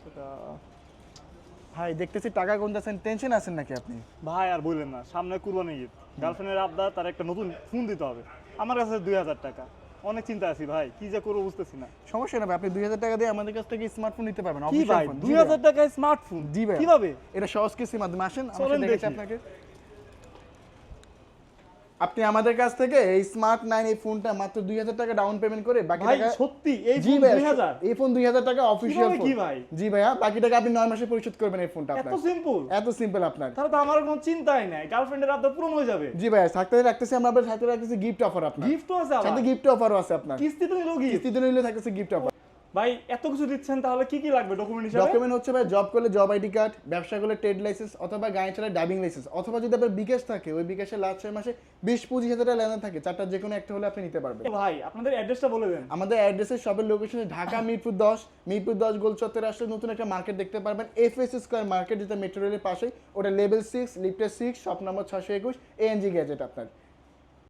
টাকা। ভাই দেখতেছি টাকা গুনতেছেন, টেনশন আছেন নাকি আপনি? ভাই আর বললেন না, সামনে কুরবানি ঈদ, গার্লফ্রেন্ডের আবদার, তার একটা নতুন ফোন দিতে হবে। আমার কাছে 2000 টাকা, অনেক চিন্তা আছি ভাই, কি যে করবো বুঝতেছি না। সমস্যা না ভাই, আপনি 2000 টাকা দিয়ে আমাদের কাছ থেকে স্মার্টফোন নিতে পারবেন। কি অফিশিয়াল ভাই ফোন। 2000 টাকায় স্মার্টফোন? জি ভাই। কিভাবে? এটা সহজ কিস্তির মাধ্যমে, আসেন আমার চলেন সাথে দেখাচ্ছি দেখি। আপনাকে। আপনি আমাদের কাছ থেকে এই স্মার্ট 9 এই ফোনটা মাত্র 2000 টাকা ডাউন পেমেন্ট করে বাকি ভাই টাকা। সত্যি এই জি ফোন ভাই, 2000? এই ফোন 2000 টাকা অফিশিয়াল কিভাবে ফোন। কি ভাই? জি ভাইয়া, বাকি টাকা আপনি 9 মাসে পরিশোধ করবেন এই ফোনটা এত আপনার। সিম্পল? এত সিম্পল আপনার। তাহলে তো আমার কোনো চিন্তাই নাই, গার্লফ্রেন্ডের আবদার পূরণ হয়ে যাবে। জি ভাইয়া, থাকতে রাখতেছি আমরা, আবার সাথে রাখতেছি গিফট অফার আপনার। গিফটও আছে আবার? সাথে গিফট অফারও আছে আপনার। কিস্তিতে নিলো গিফট? কিস্তিতে নিলে থাকতেছে গিফট অফার। ভাই এত কিছু দিচ্ছেন, তাহলে কি কি লাগবে ডকুমেন্ট হিসেবে? ডকুমেন্ট হচ্ছে ভাই, জব করলে জব আইডি কার্ড, ব্যবসা করলে ট্রেড লাইসেন্স অথবা গাড়ি চালায় ড্রাইভিং লাইসেন্স, অথবা যদি আপনার বিকাশ থাকে ওই বিকাশে লাস্ট 6 মাসে 20-25 হাজার টাকা লেনদেন থাকে, চারটা যে কোনো একটা হলে আপনি নিতে পারবেন। ভাই আপনাদের অ্যাড্রেসটা বলে দেন। আমাদের অ্যাড্রেসের শপের লোকেশন ঢাকা মিরপুর 10 গোল চত্বরে আসলে নতুন একটা মার্কেট দেখতে পারবেন, এফএস স্কয়ার মার্কেট, যেটা মেট্রো রেলের পাশেই, ওটা লেভেল 6 লিফটের 6 শপ নম্বর 621 এএনজি গ্যাজেট আপনার।